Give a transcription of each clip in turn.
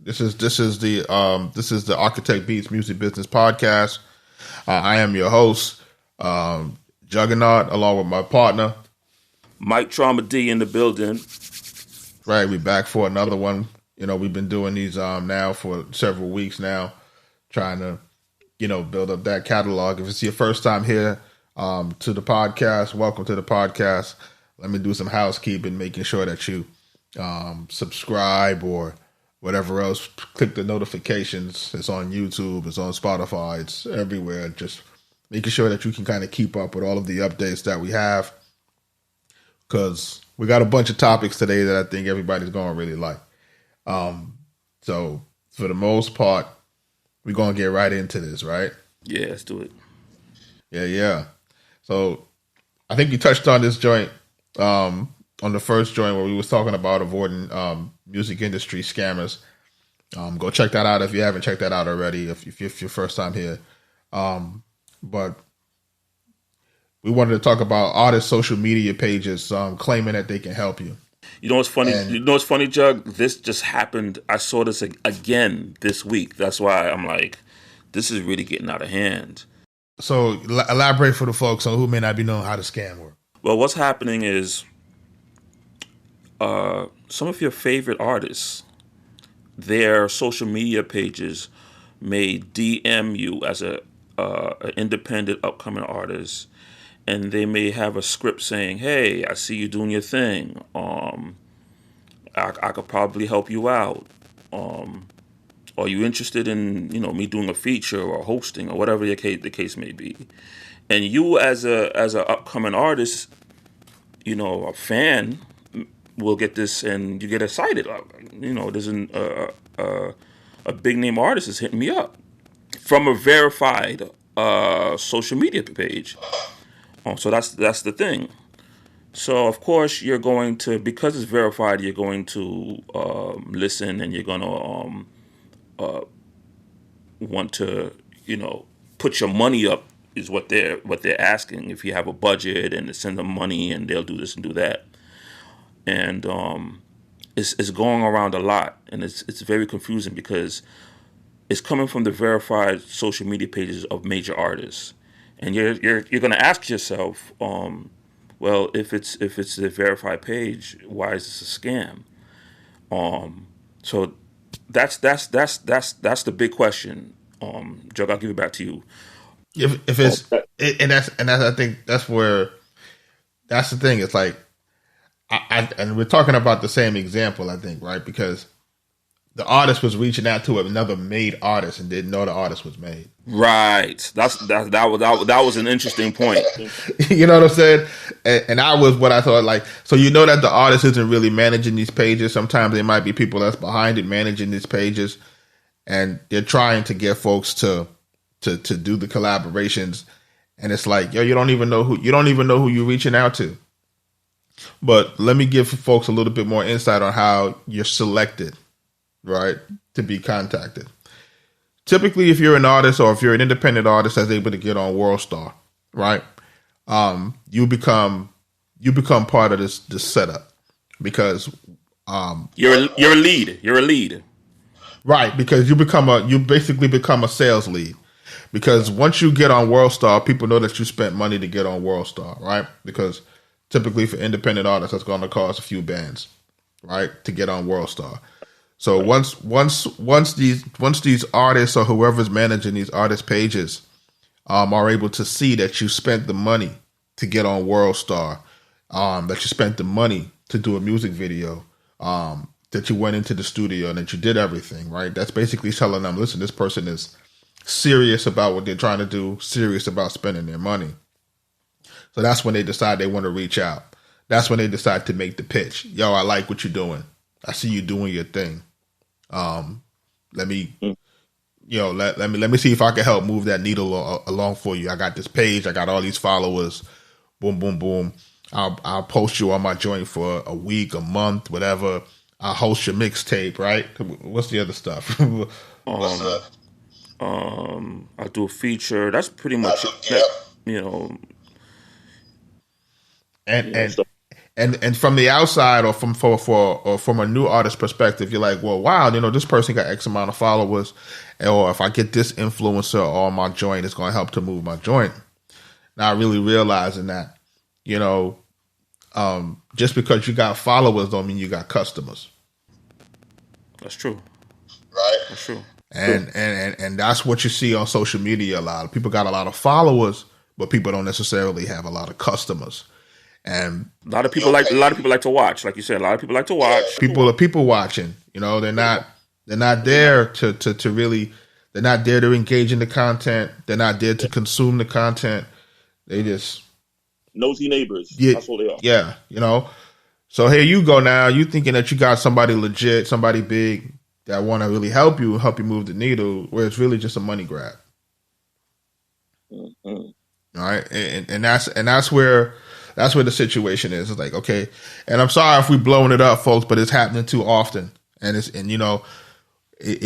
This is the Arkatech Beatz Music Business Podcast. I am your host, Juggernaut, along with my partner, Mike Trauma D in the building. Right, we back for another one. We've been doing these now for several weeks now, trying to build up that catalog. If it's your first time here to the podcast, welcome to the podcast. Let me do some housekeeping, making sure that you subscribe or whatever else. Click the notifications. It's on YouTube, it's on Spotify, it's everywhere. Just making sure that you can kind of keep up with all of the updates that we have, because we got a bunch of topics today that I think everybody's going to really like. So for the most part, we're going to get right into this, right? Yeah, let's do it. Yeah. So I think you touched on this joint, on the first joint where we was talking about avoiding music industry scammers. Go check that out if you haven't checked that out already, if your first time here. But we wanted to talk about artist social media pages claiming that they can help you. You know what's funny? Jug? This just happened. I saw this again this week. That's why I'm like, this is really getting out of hand. So elaborate for the folks on who may not be knowing how the scam works. Well, what's happening is some of your favorite artists, their social media pages may DM you as an independent upcoming artist, and they may have a script saying, "Hey, I see you doing your thing. I could probably help you out. Are you interested in me doing a feature or hosting or whatever the case may be?" And you as a upcoming artist, a fan will get this and you get excited. There's a big name artist is hitting me up from a verified social media page. So that's the thing. So of course you're going to, because it's verified, you're going to listen, and you're going to want to put your money up, is what they're asking. If you have a budget, and to send them money, and they'll do this and do that. And it's going around a lot, and it's very confusing because it's coming from the verified social media pages of major artists, and you're going to ask yourself, well, if it's the verified page, why is this a scam? So that's the big question. Jug, I'll give it back to you. If it's I think that's the thing. It's like, and we're talking about the same example, I think, right? Because the artist was reaching out to another made artist and didn't know the artist was made. Right. That was an interesting point. You know what I'm saying? And I was what I thought, like, so that the artist isn't really managing these pages. Sometimes there might be people that's behind it managing these pages, and they're trying to get folks to do the collaborations, and it's like, yo, you don't even know who you're reaching out to. But let me give folks a little bit more insight on how you're selected, right, to be contacted. Typically, if you're an artist or if you're an independent artist that's able to get on WorldStar, right, you become part of this setup, because you're a lead, right? Because you basically become a sales lead. Because once you get on WorldStar, people know that you spent money to get on WorldStar, right? Because typically for independent artists, that's going to cost a few bands, right, to get on WorldStar. So once these artists or whoever's managing these artist pages are able to see that you spent the money to get on WorldStar, that you spent the money to do a music video, that you went into the studio and that you did everything, right? That's basically telling them, listen, this person is serious about what they're trying to do, serious about spending their money. So that's when they decide they want to reach out. That's when they decide to make the pitch. Yo, I like what you're doing. I see you doing your thing. Let me see if I can help move that needle along for you. I got this page. I got all these followers. Boom, boom, boom. I'll post you on my joint for a week, a month, whatever. I'll host your mixtape, right? What's the other stuff? I'll do a feature. That's pretty much it. And And from the outside, or from a new artist perspective, you're like, well, wow, this person got X amount of followers, or if I get this influencer on my joint, it's going to help to move my joint. Not really realizing that, just because you got followers don't mean you got customers. That's true. Right. That's true. And that's what you see on social media a lot. People got a lot of followers, but people don't necessarily have a lot of customers. And a lot of people like to watch, like you said. A lot of people like to watch. People are people watching. They're not there to really. They're not there to engage in the content. They're not there to consume the content. They just nosy neighbors. Yeah, that's what they are. Yeah, So here you go now. You thinking that you got somebody legit, somebody big that want to really help you move the needle, where it's really just a money grab. Mm-hmm. All right, and that's where the situation is. It's like, okay, and I'm sorry if we're blowing it up, folks, but it's happening too often, and it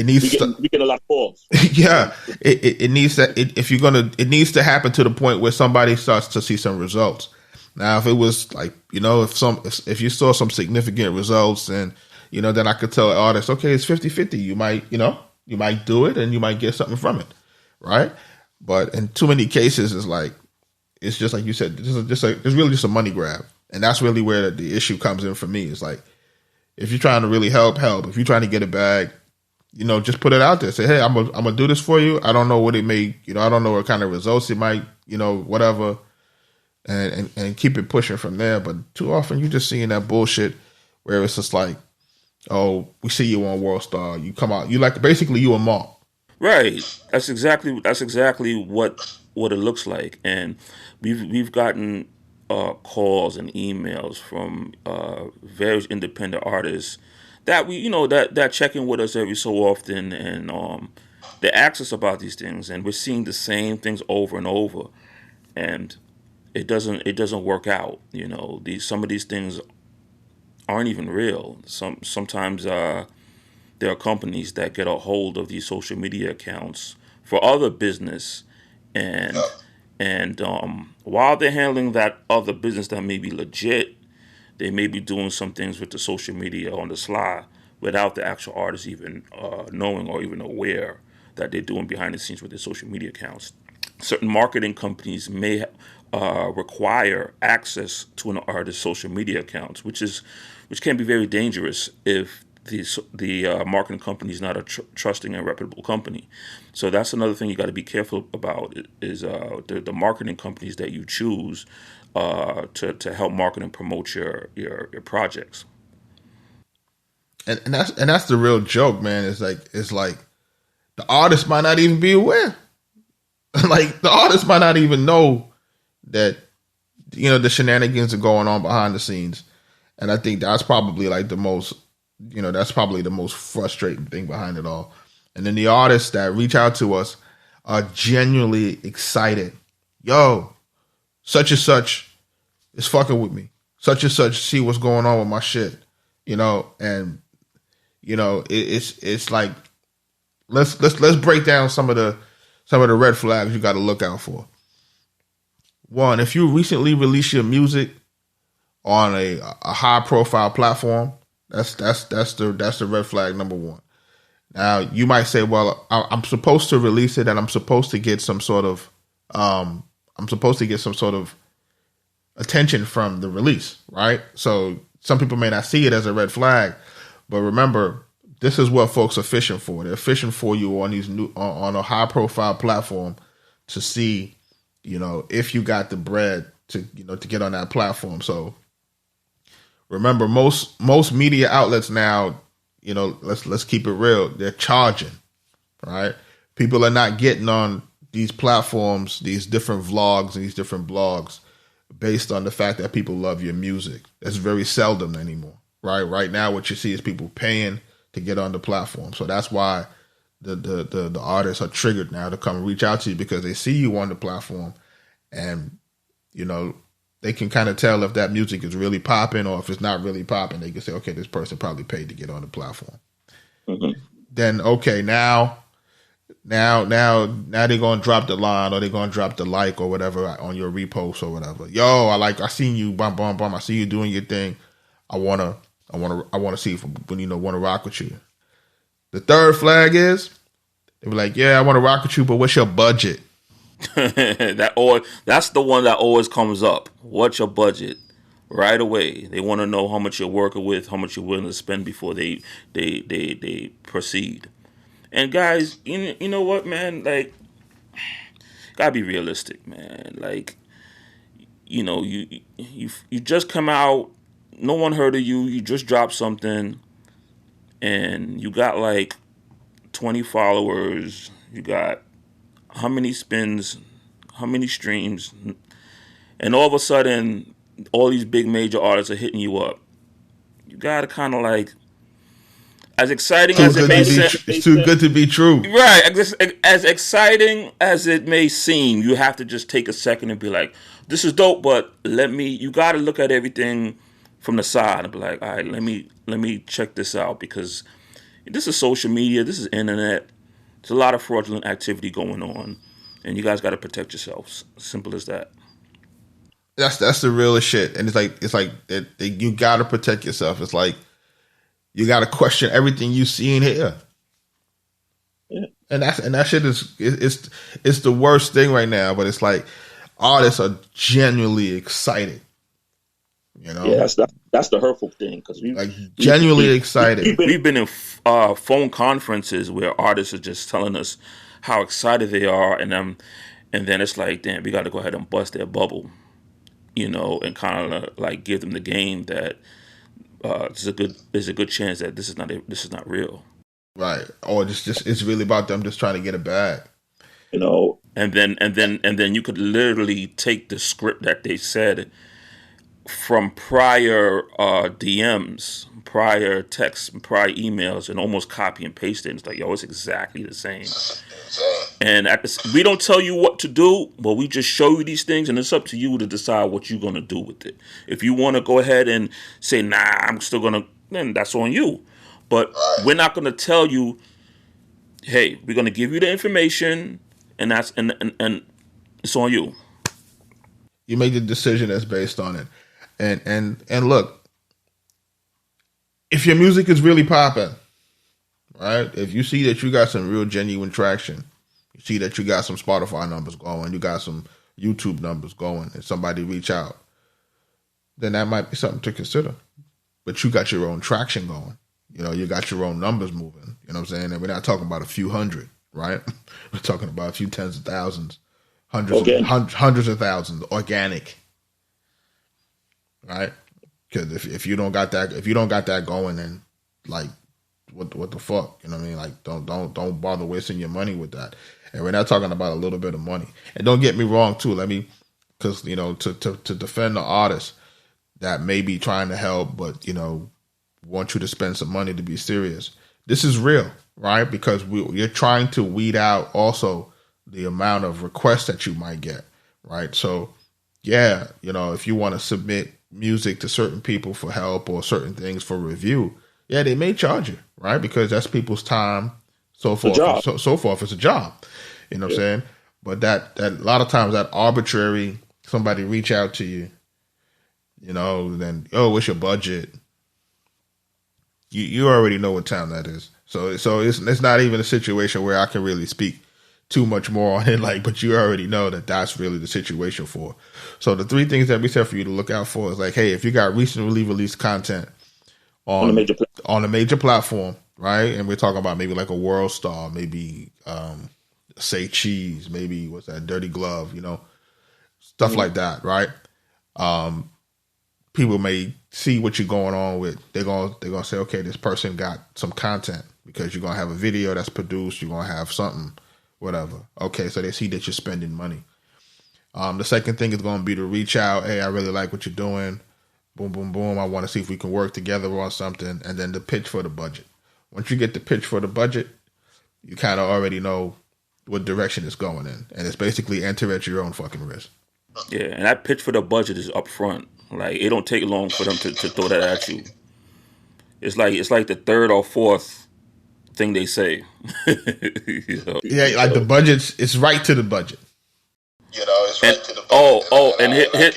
needs we get a lot of calls. Yeah, it needs to. It needs to happen to the point where somebody starts to see some results. Now, if it was like, if you saw some significant results, and then I could tell artists, okay, it's 50-50. You might do it, and you might get something from it, right? But in too many cases, it's just like you said, it's really just a money grab, and that's really where the issue comes in for me. It's like, if you're trying to really help. If you're trying to get a bag, just put it out there. Say, hey, I'm gonna do this for you. I don't know what it may, I don't know what kind of results it might, whatever, and keep it pushing from there. But too often you're just seeing that bullshit where it's just like, oh, we see you on World Star. You come out, basically you a mock. Right. That's exactly what it looks like, and we've gotten calls and emails from various independent artists that that check in with us every so often, and they ask us about these things, and we're seeing the same things over and over, and it doesn't work out. Some of these things aren't even real. Sometimes there are companies that get a hold of these social media accounts for other business, and while they're handling that other business that may be legit, they may be doing some things with the social media on the sly without the actual artist even knowing or even aware that they're doing behind the scenes with their social media accounts. Certain marketing companies may require access to an artist's social media accounts, which can be very dangerous if the marketing company is not a trusting and reputable company. So that's another thing you got to be careful about is the marketing companies that you choose to help market and promote your projects. And that's the real joke, man. It's like the artist might not even be aware. Like the artist might not even know that the shenanigans are going on behind the scenes. And I think that's probably like the most frustrating thing behind it all. And then the artists that reach out to us are genuinely excited. Yo, such and such is fucking with me. Such and such see what's going on with my shit. And it's like let's break down some of the red flags you got to look out for. One, if you recently released your music on a high profile platform, that's the red flag number one. Now you might say, well, I'm supposed to release it and I'm supposed to get some sort of attention from the release, right? So some people may not see it as a red flag, but remember, this is what folks are fishing for. They're fishing for you on a high profile platform to see, if you got the bread to get on that platform. So remember, most media outlets now, let's keep it real. They're charging, right? People are not getting on these platforms, these different vlogs and these different blogs based on the fact that people love your music. That's very seldom anymore, right? Right now, what you see is people paying to get on the platform. So that's why the artists are triggered now to come reach out to you, because they see you on the platform, and they can kind of tell if that music is really popping or if it's not really popping. They can say, okay, this person probably paid to get on the platform. Mm-hmm. Then okay, now Now they're gonna drop the line, or they're gonna drop the like or whatever on your repost or whatever. Yo, I seen you, bum bum bum. I see you doing your thing. I wanna see if want to rock with you. The third flag is they were like, yeah, I want to rock with you, but what's your budget? That's the one that always comes up. What's your budget? Right away, they want to know how much you're working with, how much you're willing to spend before they proceed. And guys, you know what, man? Like, gotta be realistic, man. Like, you just come out, no one heard of you. You just dropped something, and you got like 20 followers. You got how many spins, how many streams, and all of a sudden, all these big major artists are hitting you up. You gotta kind of like, as exciting as it may seem, it's too good to be true. Right. As exciting as it may seem, you have to just take a second and be like, this is dope, but you got to look at everything from the side and be like, all right, let me check this out, because this is social media, this is internet. There's a lot of fraudulent activity going on, and you guys got to protect yourselves. Simple as that. That's the realest shit, and it's like you got to protect yourself. It's like, you got to question everything you see and hear. Yeah. And that shit it's the worst thing right now. But it's like, artists are genuinely excited. You know, yeah, that's the hurtful thing, because genuinely excited. We've been in phone conferences where artists are just telling us how excited they are, and then it's like, damn, we got to go ahead and bust their bubble, and kind of like give them the game that. There's a good chance that this is not real, right? Or just it's really about them just trying to get a bag, And then you could literally take the script that they said from prior DMs, prior texts, prior emails, and almost copy and paste it. And it's like, yo, it's exactly the same. And we don't tell you what to do, but we just show you these things, and it's up to you to decide what you're going to do with it. If you want to go ahead and say, nah, I'm still going to, then that's on you. But we're not going to tell you, hey, we're going to give you the information, and that's and it's on you. You make the decision that's based on it. And look, if your music is really popping, right? If you see that you got some real genuine traction, you see that you got some Spotify numbers going, you got some YouTube numbers going, and somebody reach out, then that might be something to consider. But you got your own traction going. You got your own numbers moving. You know what I'm saying? And we're not talking about a few hundred, right? We're talking about a few tens of thousands, hundreds of thousands, organic, right? Because if you don't got that going, then like, what the fuck? You know what I mean? Like, don't bother wasting your money with that. And we're not talking about a little bit of money. And don't get me wrong too. Because to defend the artist that may be trying to help, but want you to spend some money to be serious. This is real, right? Because you're trying to weed out also the amount of requests that you might get, right? So, yeah, if you want to submit music to certain people for help or certain things for review, yeah, they may charge you, right? Because that's people's time, so forth. So forth. It's a job, you know what I'm saying? But that a lot of times that arbitrary, somebody reach out to you, then, what's your budget? You already know what time that is. So it's not even a situation where I can really speak too much more on it. But you already know that that's really the situation for. So the three things that we said for you to look out for is like, hey, if you got recently released content on a major platform, right? And we're talking about maybe like a World Star, maybe Say Cheese, maybe what's that, Dirty Glove, stuff like that, right? People may see what you're going on with. They're gonna say, okay, this person got some content, because you're gonna have a video that's produced. You're gonna have something, whatever. Okay, so they see that you're spending money. The second thing is gonna be to reach out. Hey, I really like what you're doing. Boom, boom, boom. I want to see if we can work together on something. And then the pitch for the budget. Once you get the pitch for the budget, you kind of already know what direction it's going in, and it's basically enter at your own fucking risk. Yeah, and that pitch for the budget is up front. Like, it don't take long for them to throw that at you. It's like the third or fourth thing they say. You know? Yeah, like the budget's it's right to the budget. You know, it's right to the budget. And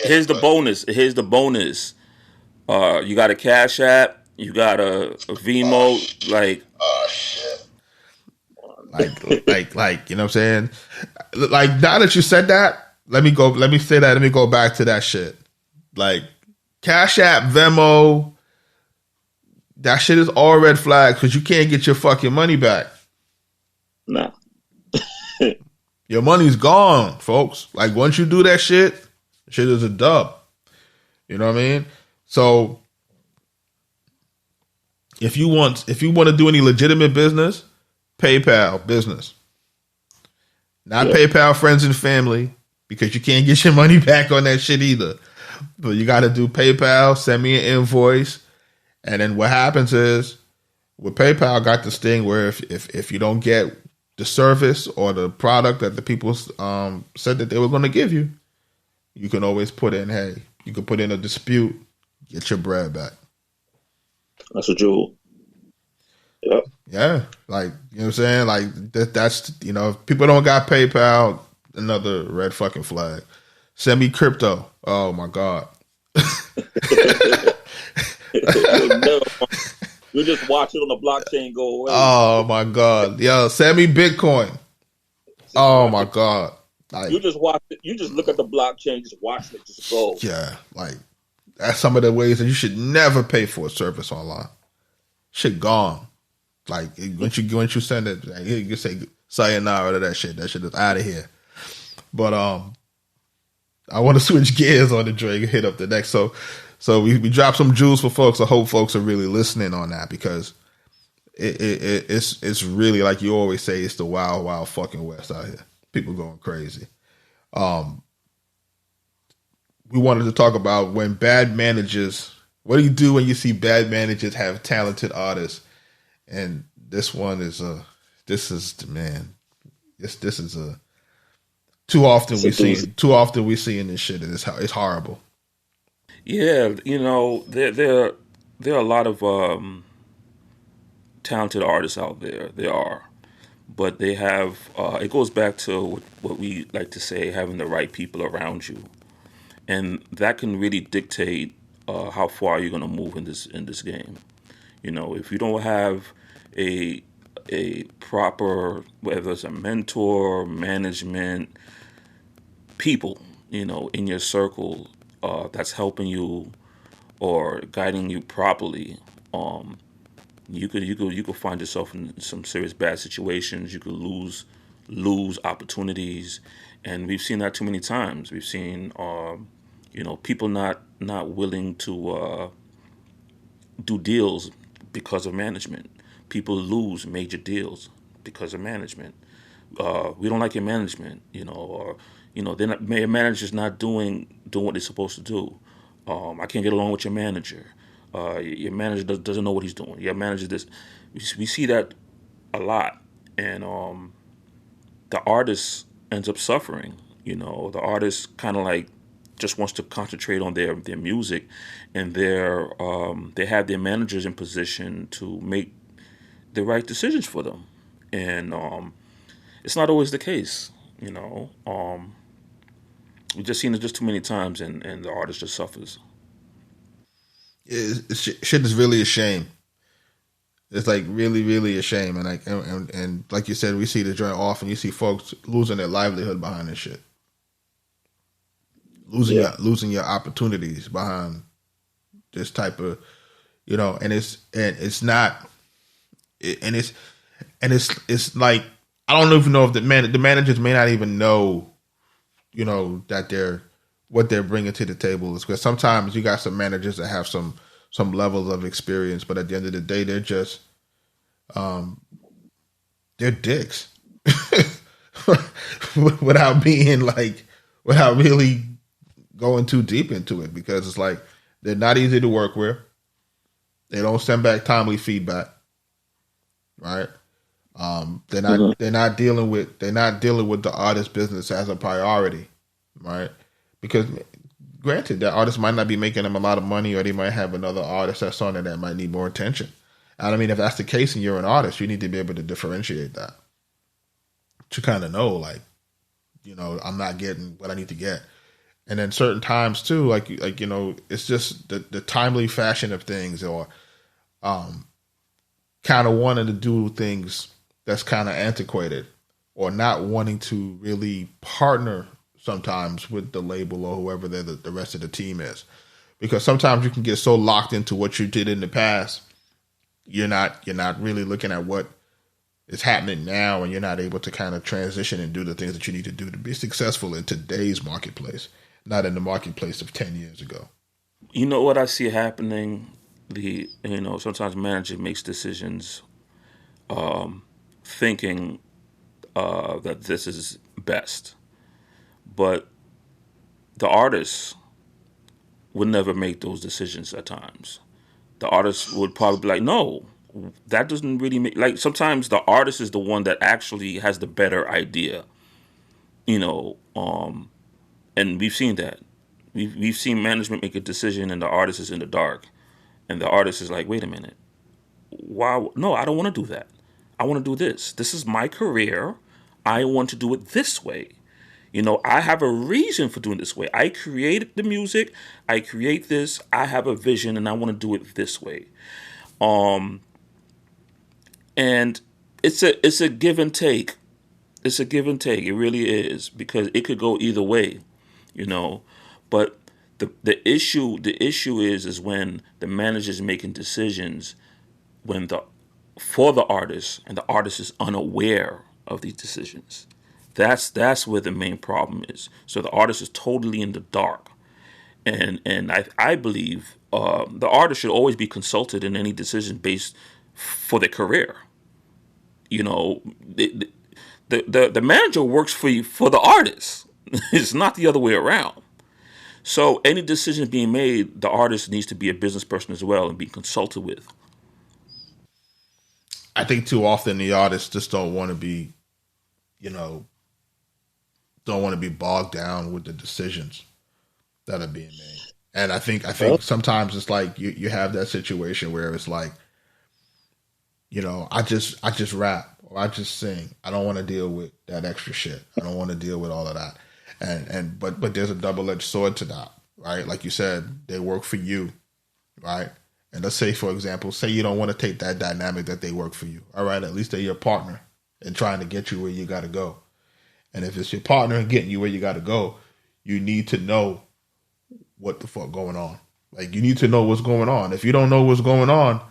here's the bonus. Here's the bonus. You got a Cash App. You got a Vimo. Like, shit. Like, you know what I'm saying? Like, now that you said that, let me go back to that shit. Like, Cash App, Venmo, that shit is all red flags because you can't get your fucking money back. Nah. Your money's gone, folks. Like, once you do that shit is a dub. You know what I mean? So, if you want to do any legitimate business, PayPal business. Not PayPal friends and family, because you can't get your money back on that shit either. But you got to do PayPal, send me an invoice. And then what happens is, with PayPal, got this thing where if you don't get the service or the product that the people said that they were going to give you, you can always put in, you can put in a dispute, get your bread back. That's a jewel. Yep. Yeah, like, you know what I'm saying? Like, that's, you know, if people don't got PayPal, another red fucking flag. Send me crypto. Oh, my God. No. You just watch it on the blockchain go away. Oh, my God. Yo, send me Bitcoin. Oh, my God. Like, you just watch it. You just look at the blockchain, just watch it just go. Yeah, like, that's some of the ways that you should never pay for a service online. Shit gone. Like, once you send it, like, you say sayonara to that shit. That shit is out of here. But I want to switch gears on the Drake and hit up the next. So we dropped some jewels for folks. I hope folks are really listening on that, because it's really, like you always say, it's the wild, wild fucking West out here. People going crazy. We wanted to talk about when bad managers. What do you do when you see bad managers have talented artists? And this one is this is too often we see in this shit, and it's horrible. Yeah, you know, there are a lot of talented artists out there. There are, but they have. It goes back to what we like to say: having the right people around you, and that can really dictate how far you're going to move in this game. You know, if you don't have a proper, whether it's a mentor, management, people, you know, in your circle that's helping you or guiding you properly, you could find yourself in some serious bad situations. You could lose opportunities, and we've seen that too many times. We've seen you know, people not willing to do deals because of management. People lose major deals because of management. We don't like your management, you know, or, you know, your manager's not doing what they're supposed to do. I can't get along with your manager. Your manager doesn't know what he's doing. Your manager this. We see that a lot, and the artist ends up suffering. You know, the artist kind of like just wants to concentrate on their music, and they have their managers in position to make the right decisions for them, and it's not always the case. You know, we've just seen it just too many times, and the artist just suffers. Shit is really a shame. It's like really, really a shame, and like you said, we see the joint often. You see folks losing their livelihood behind this shit, losing your opportunities behind this type of, you know, and it's like, I don't even know if the managers may not even know, you know, that what they're bringing to the table is, because sometimes you got some managers that have some levels of experience, but at the end of the day, they're just they're dicks without really going too deep into it, because it's like they're not easy to work with. They don't send back timely feedback, right? They're not dealing with the artist business as a priority, right? Because granted, that artist might not be making them a lot of money, or they might have another artist that's on it that might need more attention, And I mean, if that's the case and you're an artist, you need to be able to differentiate that to kind of know, like, I'm not getting what I need to get. And then certain times too, like it's just the timely fashion of things, or kind of wanting to do things that's kind of antiquated, or not wanting to really partner sometimes with the label or whoever the rest of the team is. Because sometimes you can get so locked into what you did in the past, you're not really looking at what is happening now, and you're not able to kind of transition and do the things that you need to do to be successful in today's marketplace, not in the marketplace of 10 years ago. You know what I see happening? Sometimes manager makes decisions thinking that this is best, but the artists would never make those decisions at times. The artist would probably be like, no, that doesn't really make, like, sometimes the artist is the one that actually has the better idea, and we've seen that. We've seen management make a decision and the artist is in the dark, and the artist is like, wait a minute, why? No, I don't want to do that. I want to do this. This is my career. I want to do it this way. I have a reason for doing it this way. I created the music. I create this. I have a vision, and I want to do it this way. And it's a give and take. It's a give and take. It really is, because it could go either way, But the issue is when the manager's making decisions for the artist, and the artist is unaware of these decisions. That's where the main problem is. So the artist is totally in the dark, and I believe the artist should always be consulted in any decision based for their career. The manager works for the artist. It's not the other way around. So any decision being made, the artist needs to be a business person as well and be consulted with. I think too often the artists just don't want to be, bogged down with the decisions that are being made. And I think sometimes it's like you have that situation where it's like, I just rap or I just sing. I don't want to deal with that extra shit. I don't want to deal with all of that. But there's a double-edged sword to that, right? Like you said, they work for you, right? And let's say, for example, say you don't want to take that dynamic that they work for you. All right, at least they're your partner in trying to get you where you got to go. And if it's your partner in getting you where you got to go, you need to know what the fuck going on. Like, you need to know what's going on. If you don't know what's going on,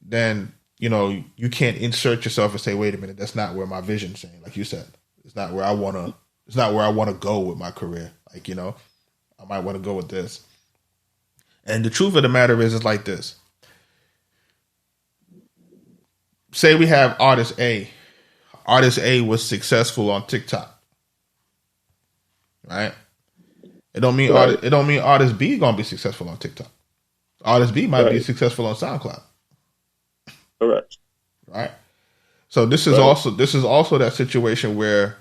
then, you can't insert yourself and say, wait a minute, that's not where my vision's saying. Like you said, it's not where I want to go with my career. Like, I might want to go with this. And the truth of the matter is like this. Say we have artist A. Artist A was successful on TikTok, right? It don't mean artist B gonna be successful on TikTok. Artist B might be successful on SoundCloud. Correct. Right. So this is also that situation where,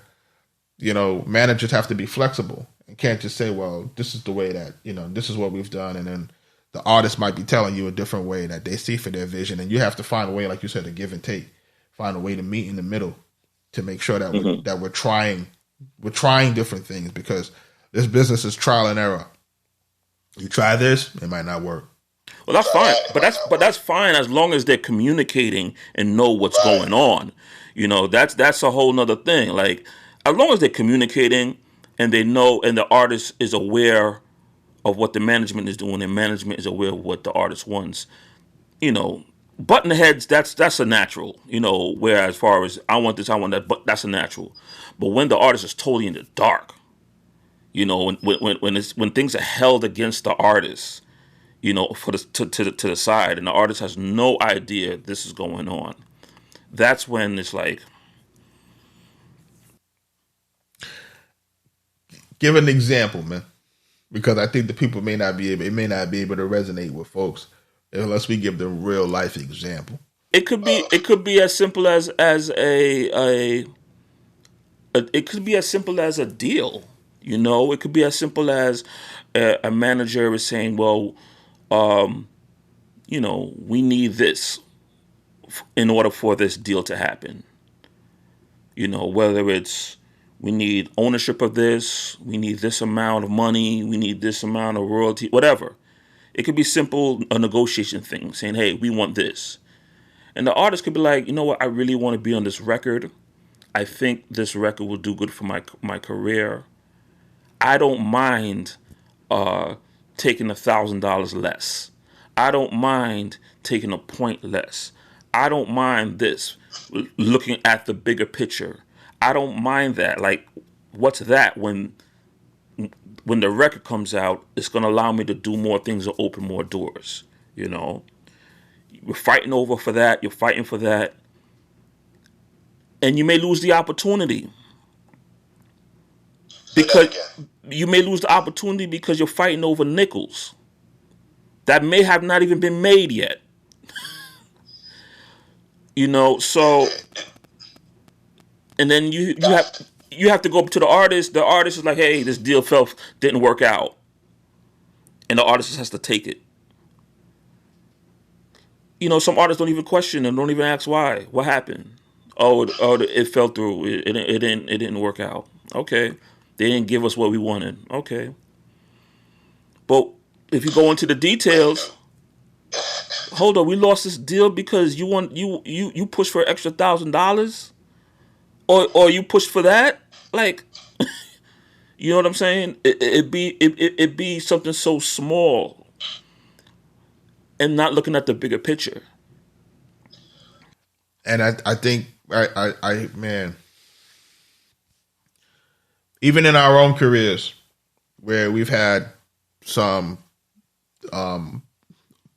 managers have to be flexible and can't just say, well, this is the way that, this is what we've done. And then the artist might be telling you a different way that they see for their vision. And you have to find a way, like you said, to give and take, find a way to meet in the middle to make sure that we're trying different things, because this business is trial and error. You try this, it might not work. Well, that's fine, but that's fine as long as they're communicating and know what's going on. That's a whole nother thing. Like, as long as they're communicating and they know, and the artist is aware of what the management is doing, and management is aware of what the artist wants. Button heads, that's a natural. Where as far as I want this, I want that, but that's a natural. But when the artist is totally in the dark, when things are held against the artist, for to the side, and the artist has no idea this is going on, that's when it's like. Give an example, man, because I think the people may not be able to resonate with folks unless we give them real life example. It could be as simple as it could be as simple as a deal. It could be as simple as a manager is saying, well, we need this. in order for this deal to happen. Whether it's we need ownership of this, we need this amount of money, we need this amount of royalty, whatever. It could be simple, a negotiation thing, saying, hey, we want this. And the artist could be like, you know what, I really want to be on this record. I think this record will do good for my career. I don't mind taking $1,000 less. I don't mind taking a point less. I don't mind this, looking at the bigger picture. I don't mind that. Like, what's that when the record comes out, it's going to allow me to do more things or open more doors, We're fighting over for that. You're fighting for that. And you may lose the opportunity. Because you may lose the opportunity because you're fighting over nickels that may have not even been made yet. So, and then you have to go up to the artist. The artist is like, hey, this deal didn't work out. And the artist has to take it. Some artists don't even question and don't even ask why. What happened? Oh, it fell through. It didn't work out. Okay. They didn't give us what we wanted. Okay. But if you go into the details, hold on, we lost this deal because you pushed for an extra $1,000? Or you pushed for that? Like, you know what I'm saying? It'd be something so small and not looking at the bigger picture. And I think I man, even in our own careers where we've had some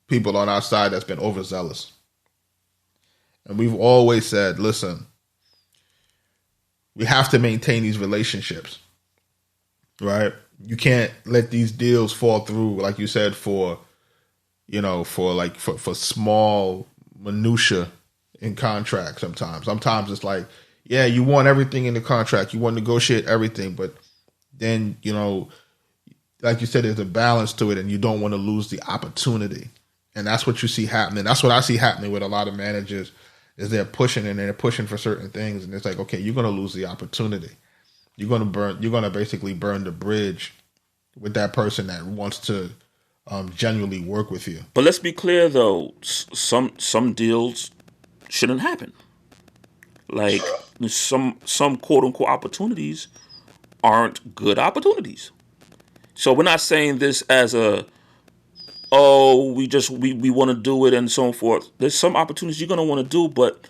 people on our side that's been overzealous. And we've always said, listen, we have to maintain these relationships, right? You can't let these deals fall through, like you said, for small minutia in contracts sometimes. Sometimes it's like, yeah, you want everything in the contract. You want to negotiate everything, but then, like you said, there's a balance to it and you don't want to lose the opportunity. And that's what you see happening. That's what I see happening with a lot of managers is they're pushing and they're pushing for certain things. And it's like, okay, you're going to lose the opportunity. You're going to basically burn the bridge with that person that wants to genuinely work with you. But let's be clear though, some deals shouldn't happen. Like some quote unquote opportunities aren't good opportunities. So we're not saying this as we want to do it and so forth. There's some opportunities you're going to want to do, but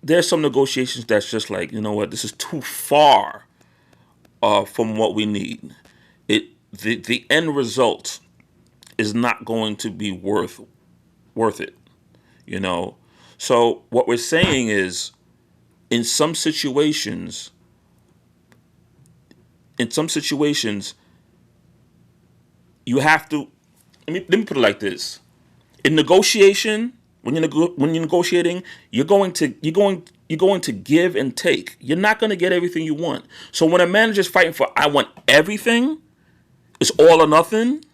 there's some negotiations that's just like, you know what, this is too far from what we need. The end result is not going to be worth it, So what we're saying is, in some situations, you have to. Let me put it like this: in negotiation, when you're negotiating, you're going to give and take. You're not going to get everything you want. So when a manager's fighting for, I want everything, it's all or nothing.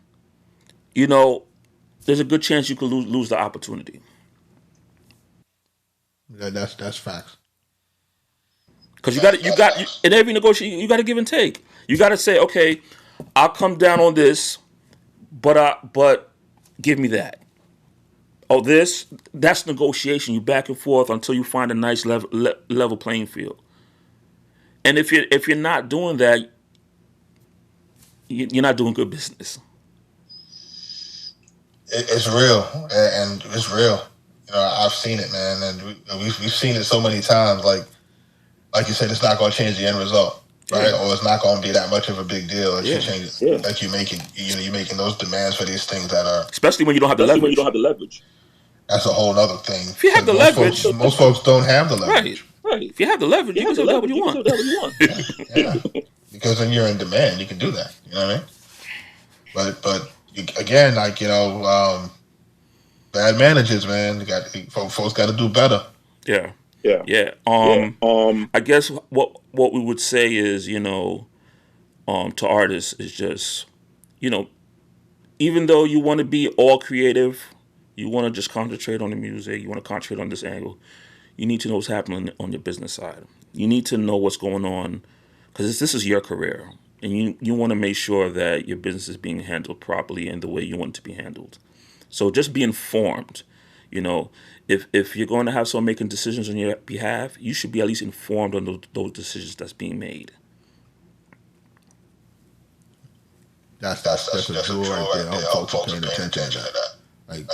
There's a good chance you could lose the opportunity. That's facts. Because you got in every negotiation, you got to give and take. You got to say, okay, I'll come down on this, but give me that. Oh, that's negotiation. You back and forth until you find a nice level playing field. And if you're not doing that, you're not doing good business. It's real, and it's real. I've seen it, man, and we've seen it so many times. Like you said, it's not going to change the end result, right? Yeah. Or it's not going to be that much of a big deal. That you change it. Yeah. Like you're making those demands for these things that are, especially when you don't have the leverage. That's a whole other thing. If you have the leverage, most folks don't have the leverage. Right. If you have the leverage, you can do what you want. Yeah. Because when you're in demand, you can do that. You know what I mean? But again, bad managers, man. Folks got to do better. Yeah. I guess what we would say is, to artists is just, even though you want to be all creative, You want to just concentrate on the music. You want to concentrate on this angle. You need to know what's happening on your business side. You need to know what's going on because this is your career. And you want to make sure that your business is being handled properly and the way you want it to be handled. So just be informed. If you're going to have someone making decisions on your behalf, you should be at least informed on those decisions that's being made. That's a jewel right there. I hope folks are paying attention to that. Like,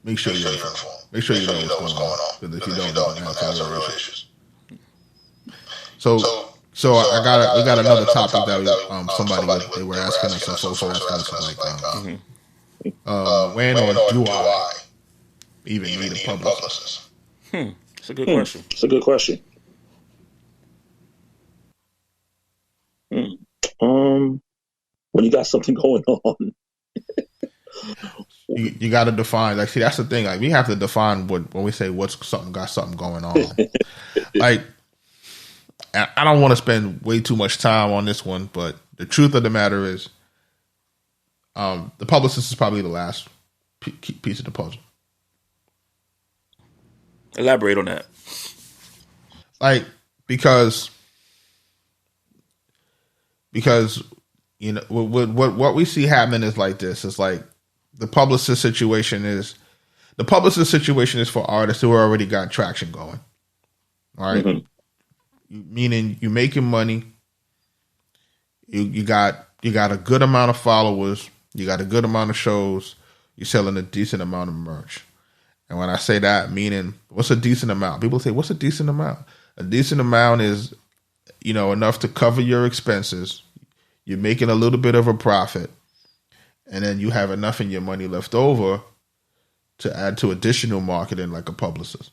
make sure you're informed. Make sure you know what's going on. Because if you don't, you're going to have some real issues. So we got another topic that they were asking us, some folks were asking us, like, when or do I even need a publicist? It's a good question. It's a good question. When you got something going on, you got to define. Like, see, that's the thing. Like, we have to define when we say got something going on. Like, I don't want to spend way too much time on this one, but the truth of the matter is, the publicist is probably the last piece of the puzzle. Elaborate on that. Like, because what we see happening is like this. It's like the publicist situation is for artists who already got traction going. All right. Mm-hmm. Meaning you're making money. You got a good amount of followers. You got a good amount of shows. You're selling a decent amount of merch. And when I say that, meaning what's a decent amount? People say, what's a decent amount? A decent amount is, enough to cover your expenses. You're making a little bit of a profit. And then you have enough in your money left over to add to additional marketing like a publicist.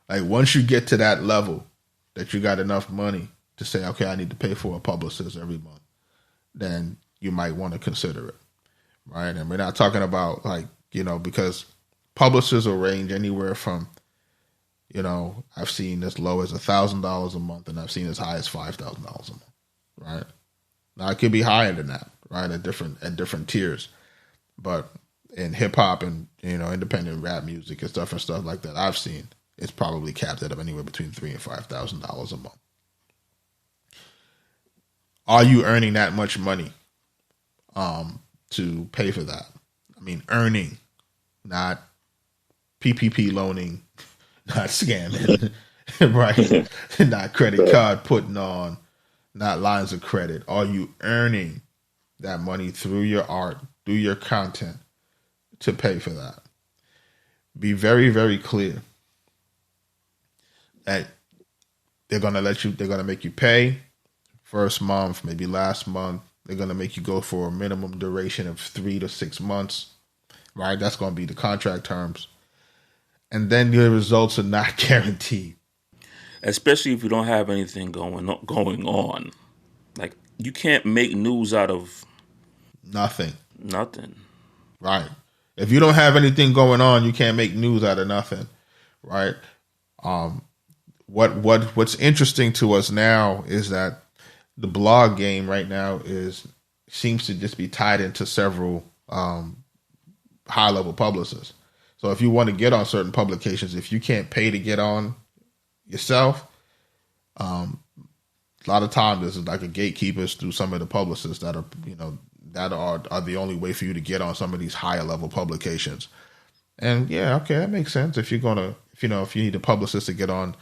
Like, once you get to that level that you got enough money to say, okay, I need to pay for a publicist every month, then you might want to consider it, right? And we're not talking about because publicists will range anywhere from, I've seen as low as $1,000 a month, and I've seen as high as $5,000 a month, right? Now it could be higher than that, right? At different tiers, but in hip hop and independent rap music and stuff like that, I've seen it's probably capped at anywhere between $3,000 and $5,000 a month. Are you earning that much money to pay for that? I mean, earning, not PPP loaning, not scamming, right? Not credit card putting on, not lines of credit. Are you earning that money through your art, through your content to pay for that? Be very, very clear that they're going to make you pay first month, maybe last month. They're going to make you go for a minimum duration of 3 to 6 months, right? That's going to be the contract terms. And then the results are not guaranteed. Especially if you don't have anything going on. Like, you can't make news out of nothing. Right. If you don't have anything going on, you can't make news out of nothing, right? What's interesting to us now is that the blog game right now seems to just be tied into several high level publicists. So if you want to get on certain publications, if you can't pay to get on yourself, a lot of times this is like a gatekeepers through some of the publicists that are that are the only way for you to get on some of these higher level publications. And yeah, okay, that makes sense. If you're gonna, if you need a publicist to get on,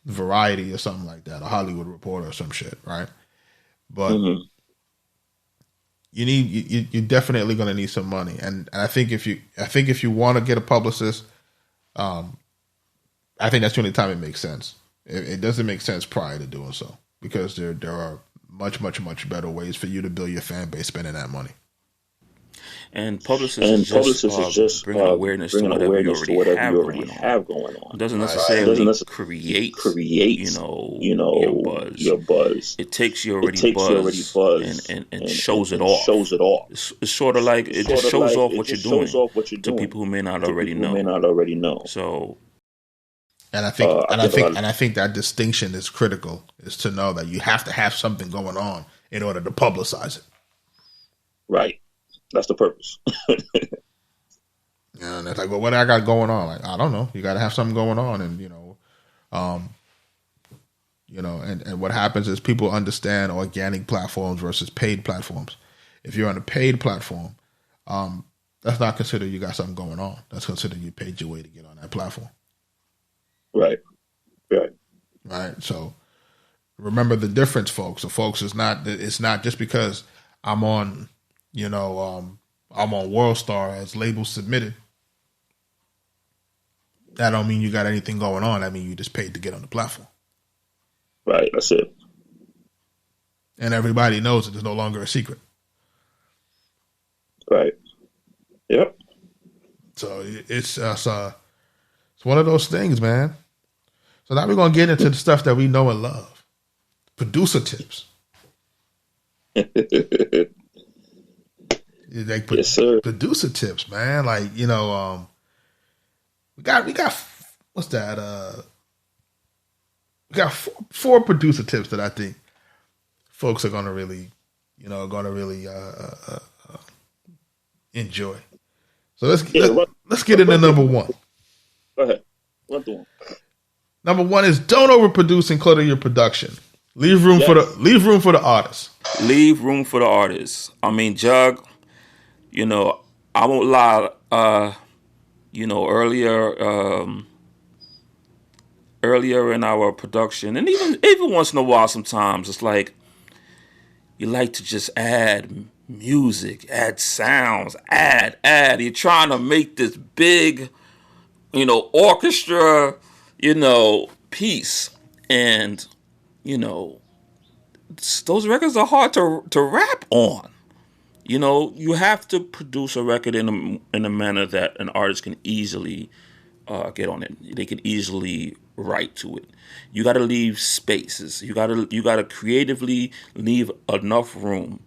Variety or something like that, a Hollywood Reporter or some shit, right? But you're definitely gonna need some money. And I think if you want to get a publicist, I think that's the only time it makes sense. It doesn't make sense prior to doing so, because there are much better ways for you to build your fan base spending that money. And publicists is just bringing awareness to whatever you already have going on. It doesn't necessarily create your buzz. It takes your already buzz and shows it off. It's sort of like it just shows off what you're doing to people who may not already know. So, and I think that distinction is critical, is to know that you have to have something going on in order to publicize it. Right. That's the purpose. And it's like, well, what I got going on? Like, I don't know. You got to have something going on, and and what happens is people understand organic platforms versus paid platforms. If you're on a paid platform, that's not considered you got something going on. That's considered you paid your way to get on that platform. Right. So remember the difference, folks. So, folks, it's not just because I'm on, I'm on WorldStar as label submitted. That don't mean you got anything going on. That means you just paid to get on the platform. Right. That's it. And everybody knows it. It's no longer a secret. Right. Yep. So it's one of those things, man. So now we're gonna get into the stuff that we know and love. Producer tips. Yes, sir. Producer tips, man. Like, we got what's that? We got four producer tips that I think folks are gonna really enjoy. So let's get into number one. Go ahead. Run through them. Number one is don't overproduce and clutter your production. Leave room for the artist. Leave room for the artist. I mean, Jug, I won't lie. Earlier in our production, and even once in a while, sometimes it's like you like to just add music, add sounds, add. You're trying to make this big, orchestra, piece, and those records are hard to rap on. You have to produce a record in a manner that an artist can easily get on it. They can easily write to it. You got to leave spaces. You got to creatively leave enough room.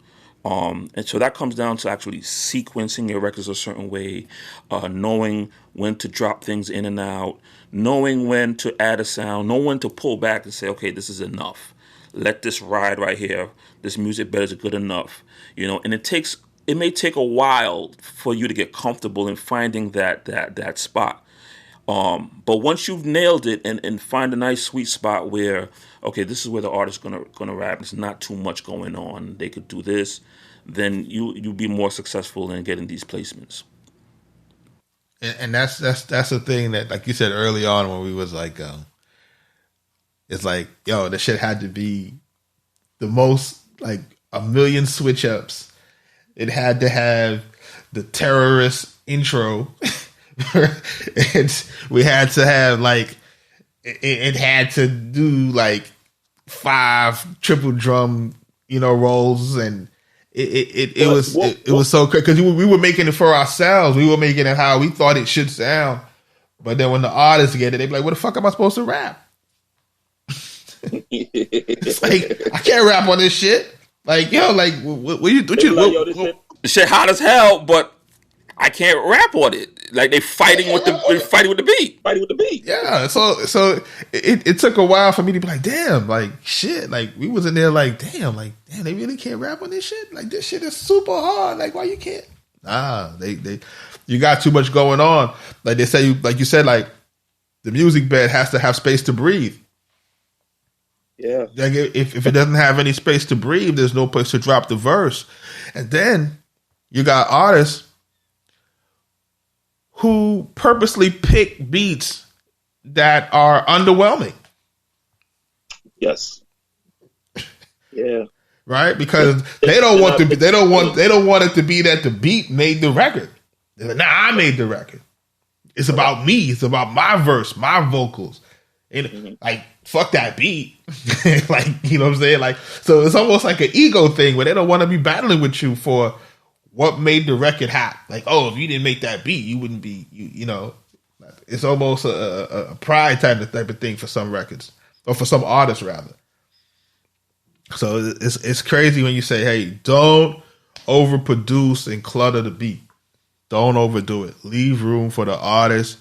And so that comes down to actually sequencing your records a certain way, knowing when to drop things in and out, knowing when to add a sound, knowing when to pull back and say, okay, this is enough. Let this ride right here. This music bed is good enough. And it may take a while for you to get comfortable in finding that spot. But once you've nailed it and find a nice sweet spot where, okay, this is where the artist's gonna rap. There's not too much going on. They could do this. Then you'll be more successful in getting these placements. And that's the thing that, like you said early on when we was like, it's like, yo, this shit had to be the most, like, 1 million switch ups. It had to have the terrorist intro. We had to have, like, it had to do like 5 triple drum, rolls, and it was so crazy because we were making it for ourselves. We were making it how we thought it should sound, but then when the artists get it, they be like, "What the fuck am I supposed to rap?" It's like, I can't rap on this shit. Like, The shit hot as hell, but I can't rap on it. Like, they fighting with the beat. Fighting with the beat. Yeah. So it took a while for me to be like, damn, like, shit. Like, we was in there like, damn, they really can't rap on this shit. Like, this shit is super hard. Like, why you can't? Nah, you got too much going on. Like they say, like you said, like, the music bed has to have space to breathe. Yeah. Like, if it doesn't have any space to breathe, there's no place to drop the verse. And then you got artists who purposely pick beats that are underwhelming. Yes. Yeah. Right? Because they don't want it to be that the beat made the record. They're like, nah, I made the record. It's about me. It's about my verse, my vocals. And like, fuck that beat. Like, you know what I'm saying? Like, so it's almost like an ego thing where they don't want to be battling with you for what made the record hot. Like, oh, if you didn't make that beat, you wouldn't be, you know. It's almost a pride type of thing for some records, or for some artists rather. So it's crazy when you say, hey, don't overproduce and clutter the beat. Don't overdo it. Leave room for the artist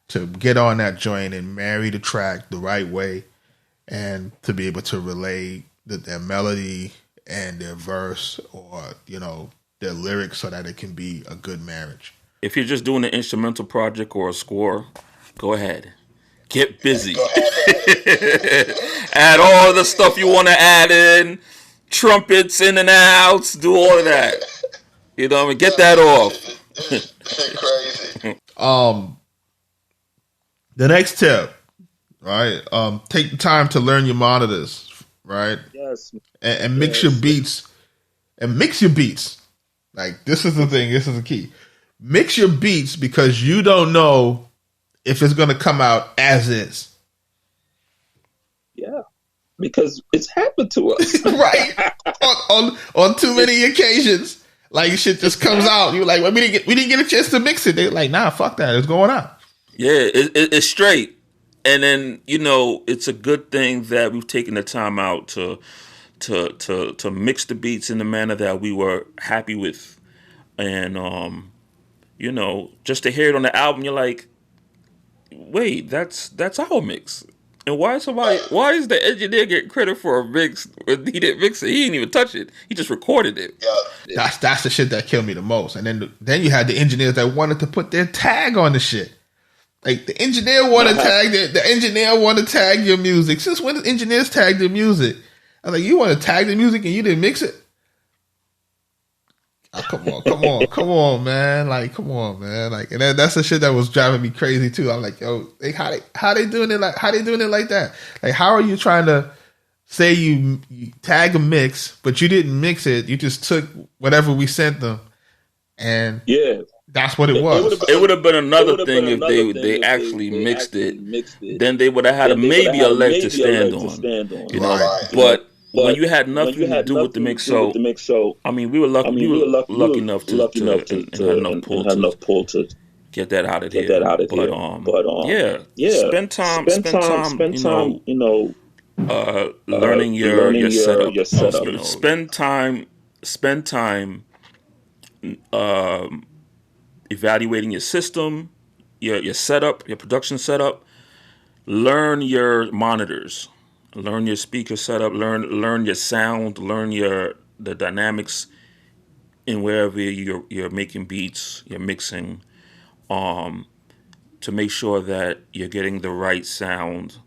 to get on that joint and marry the track the right way, and to be able to relay their melody and their verse, or, you know, their lyrics so that it can be a good marriage. If you're just doing an instrumental project or a score, go ahead. Get busy. Add all the stuff you want to add in. Trumpets in and outs. Do all of that. You know what I mean? Get that off. Shit crazy. The next tip, right? Take the time to learn your monitors, right? Yes. And mix your beats. And mix your beats. Like, this is the thing. This is the key. Mix your beats because you don't know if it's going to come out as is. Yeah. Because it's happened to us. Right? on too many occasions. Like, shit just comes out. You're like, well, we didn't get a chance to mix it. They're like, nah, fuck that. It's going out. Yeah, it's straight. And then, you know, it's a good thing that we've taken the time out to mix the beats in the manner that we were happy with. And, you know, just to hear it on the album, you're like, wait, that's our mix. And why is the engineer getting credit for a mix when he didn't mix it? He didn't even touch it. He just recorded it. Yeah. That's the shit that killed me the most. And then you had the engineers that wanted to put their tag on the shit. Like, the engineer want to tag the engineer want to tag your music. Since when did engineers tag their music? I was like, you want to tag the music and you didn't mix it? Oh, come on, man. Like, come on, man. Like, and that's the shit that was driving me crazy too. I'm like, yo, how they doing it like that? Like, how are you trying to say you tag a mix, but you didn't mix it? You just took whatever we sent them, and yeah, that's what it was. It would have been another thing if they actually mixed it. Then they would have had maybe a leg to stand on. You know, Right. But when you had nothing to do with the mix, so I mean, we were lucky. We were lucky enough to have enough pull to get that out of here. But yeah, spend time. You know, learning your setup. You know, spend time. Evaluating your system, your setup, your production setup. Learn your monitors. Learn your speaker setup, learn your sound, learn the dynamics in wherever you're making beats, you're mixing, to make sure that you're getting the right sound.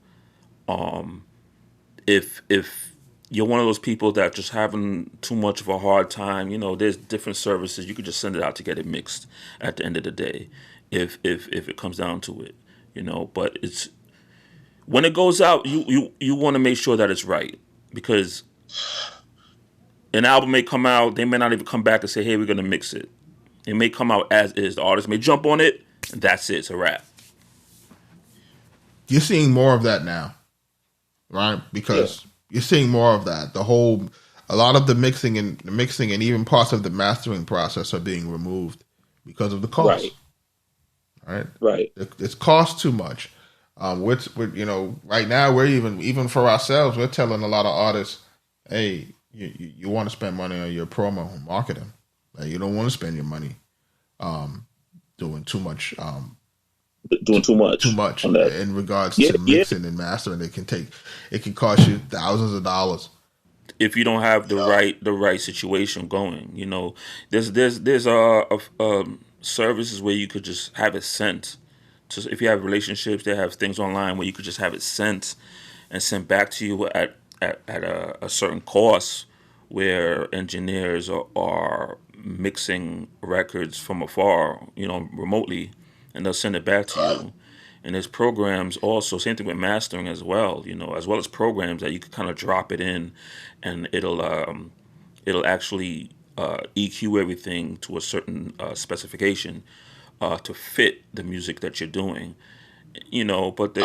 If you're one of those people that just having too much of a hard time, you know, there's different services. You could just send it out to get it mixed at the end of the day, if it comes down to it, you know. But it's when it goes out, you want to make sure that it's right, because an album may come out, they may not even come back and say, hey, we're going to mix it. It may come out as is. The artist may jump on it, and that's it. It's a wrap. You're seeing more of that now, right? Because you're seeing more of that. A lot of the mixing and even parts of the mastering process are being removed because of the cost. Right. It's cost too much. With you know, right now we're even for ourselves, we're telling a lot of artists, hey, you want to spend money on your promo and marketing. Like, you don't want to spend your money doing too much in regards to mixing and mastering. It can cost you thousands of dollars if you don't have the right situation going. You know, there's services where you could just have it sent. So if you have relationships, they have things online where you could just have it sent and sent back to you at a certain cost, where engineers are mixing records from afar, you know, remotely, and they'll send it back to you. And there's programs also, same thing with mastering as well, you know, as well as programs that you can kind of drop it in, and it'll actually EQ everything to a certain specification to fit the music that you're doing, you know. But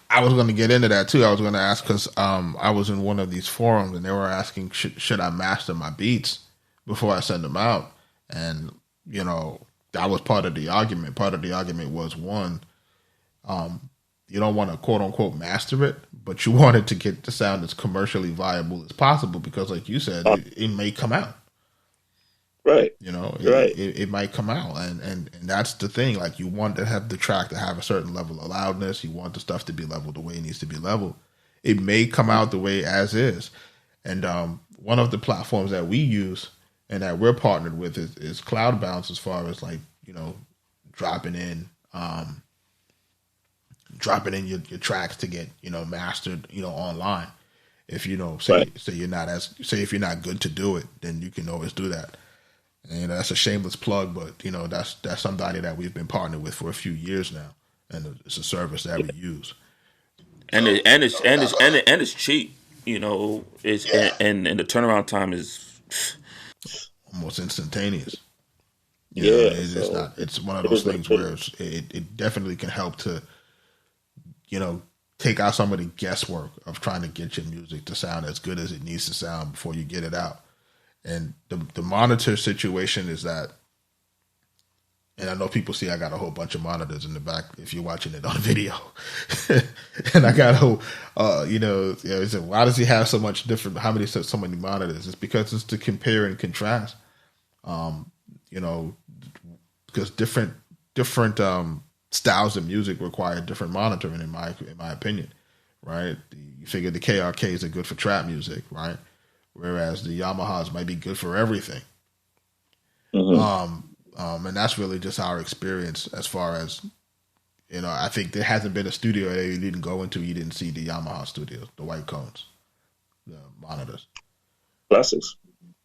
I was going to get into that too. I was going to ask because I was in one of these forums and they were asking, should I master my beats before I send them out? And, you know, that was part of the argument. Part of the argument was, one, you don't want to quote unquote master it, but you want it to get the sound as commercially viable as possible, because like you said, it may come out. Right. You know, it might come out. And that's the thing. Like, you want to have the track to have a certain level of loudness. You want the stuff to be leveled the way it needs to be leveled. It may come out the way as is. And one of the platforms that we use and that we're partnered with is Cloud Bounce, as far as like, dropping in your tracks to get, mastered, online. If say if you're not good to do it, then you can always do that. And that's a shameless plug, but that's somebody that we've been partnered with for a few years now, and it's a service that we use. It's cheap. And the turnaround time is almost instantaneous. It's one of those things where it definitely can help to, take out some of the guesswork of trying to get your music to sound as good as it needs to sound before you get it out. And the monitor situation is that, and I know people see I got a whole bunch of monitors in the back if you're watching it on video. And I got why does he have so many monitors? It's because it's to compare and contrast. Because different styles of music require different monitoring in my opinion, right? You figure the KRKs are good for trap music, right? Whereas the Yamahas might be good for everything. Mm-hmm. And that's really just our experience as far as, I think there hasn't been a studio that you didn't go into, you didn't see the Yamaha studios, the white cones, the monitors. Classics.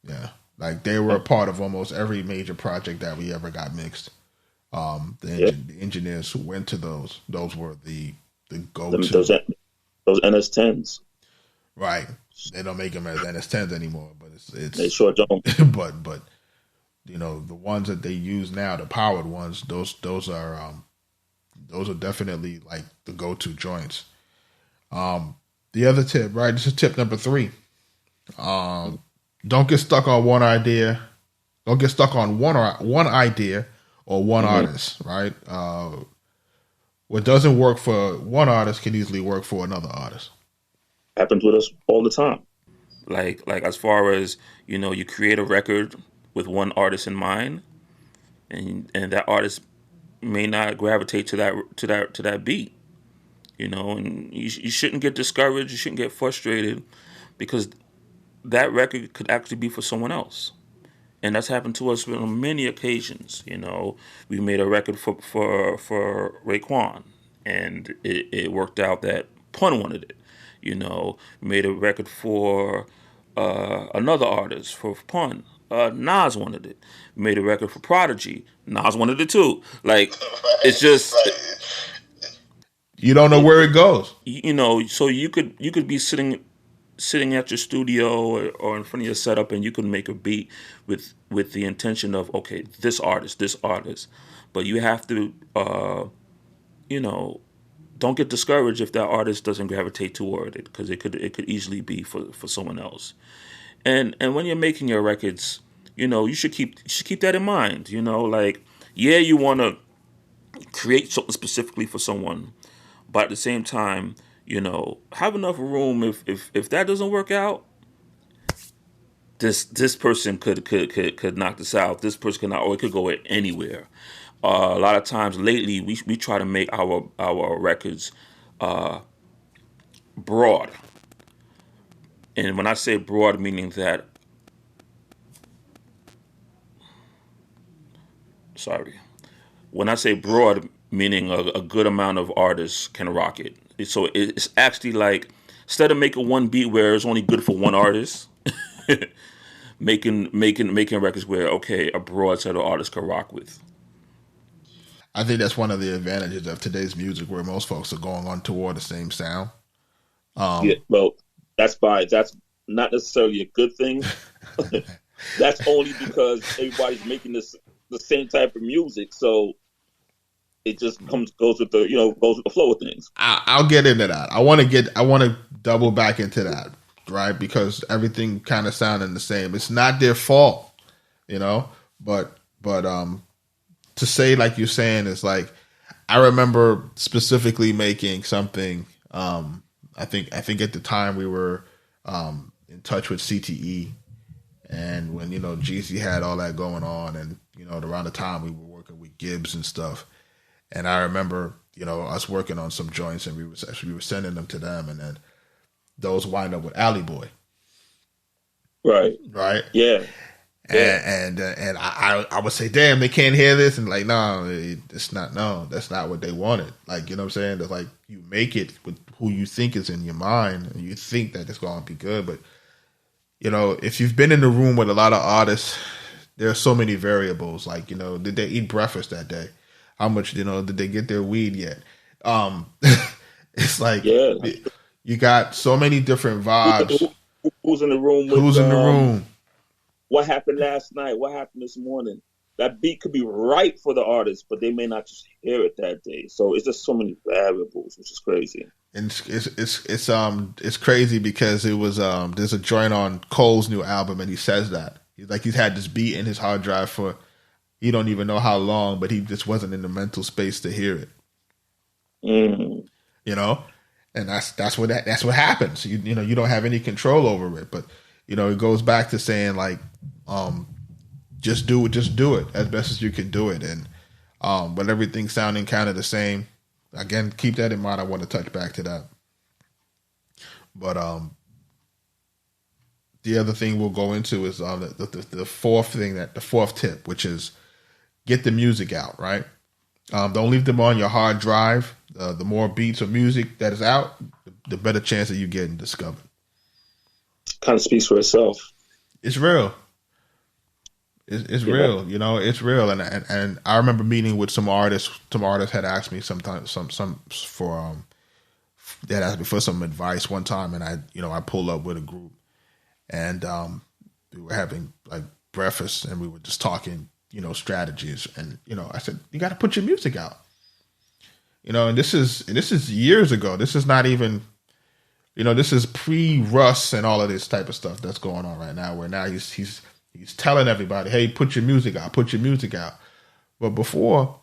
Yeah. Like they were a part of almost every major project that we ever got mixed. The engineers who went to those were the go-to. Those NS10s. Right. They don't make them as NS10s anymore, but it's they sure don't. but the ones that they use now, the powered ones, those are definitely like the go-to joints. The other tip, right? This is tip number 3. Don't get stuck on one idea. Don't get stuck on one idea or one artist, right? What doesn't work for one artist can easily work for another artist. Happens with us all the time. Like as far as, you create a record with one artist in mind, and that artist may not gravitate to that beat, and you shouldn't get discouraged, you shouldn't get frustrated, because that record could actually be for someone else. And that's happened to us on many occasions. We made a record for Raekwon, and it worked out that Pun wanted it. We made a record for another artist, for Pun. Nas wanted it. We made a record for Prodigy. Nas wanted it too. Like, it's just... You don't know where it goes. So you could be sitting at your studio or in front of your setup, and you can make a beat with the intention of, okay, this artist, but you have to, don't get discouraged if that artist doesn't gravitate toward it, because it could easily be for someone else. And when you're making your records, you should keep that in mind. You want to create something specifically for someone, but at the same time, have enough room if that doesn't work out. This person could knock this out. This person could not, or it could go anywhere. A lot of times lately, we try to make our records broad. And when I say broad, meaning that, when I say broad, meaning a good amount of artists can rock it. So it's actually like, instead of making one beat where it's only good for one artist, making records where, okay, a broad set of artists can rock with. I think that's one of the advantages of today's music, where most folks are going on toward the same sound. Well, that's not necessarily a good thing. That's only because everybody's making the same type of music, so it just goes with the flow of things. I'll get into that. I want to double back into that, right? Because everything kind of sounding the same. It's not their fault, but to say, like you're saying, is like, I remember specifically making something. I think at the time we were in touch with CTE, and when Jeezy had all that going on, and around the time we were working with Gibbs and stuff. And I remember, us working on some joints, and we were sending them to them, and then those wind up with Alley Boy. Right. Right. Yeah. And I would say, damn, they can't hear this, and like, no, it's not. No, that's not what they wanted. Like, you know what I'm saying? It's like you make it with who you think is in your mind, and you think that it's going to be good. But you know, if you've been in the room with a lot of artists, there are so many variables. Like, you know, did they eat breakfast that day? How much, you know, did they get their weed yet? It's like you got so many different vibes. Who's in the room? Who's in the room? What happened last night? What happened this morning? That beat could be right for the artist, but they may not just hear it that day. So it's just so many variables, which is crazy. And it's crazy because it was there's a joint on Cole's new album, and he says that he's had this beat in his hard drive for he don't even know how long, but he just wasn't in the mental space to hear it. Mm. You know, and that's what happens. You know you don't have any control over it, but you know it goes back to saying like just do it as best as you can do it, and but everything sounding kind of the same. Again, keep that in mind. I want to touch back to that. But the other thing we'll go into is the fourth tip, which is get the music out, right? Don't leave them on your hard drive. The more beats or music that is out, the better chance of you getting discovered. Kind of speaks for itself. It's real. It's real, you know. It's real, and I remember meeting with some artists. Some artists had asked me sometimes they had asked me for some advice one time, and I pulled up with a group, and we were having like breakfast, and we were just talking, you know, strategies, and you know, I said you got to put your music out, you know, and this is years ago. This is not even, you know, this is pre-Russ and all of this type of stuff that's going on right now. Where now he's telling everybody, hey, put your music out, put your music out. But before,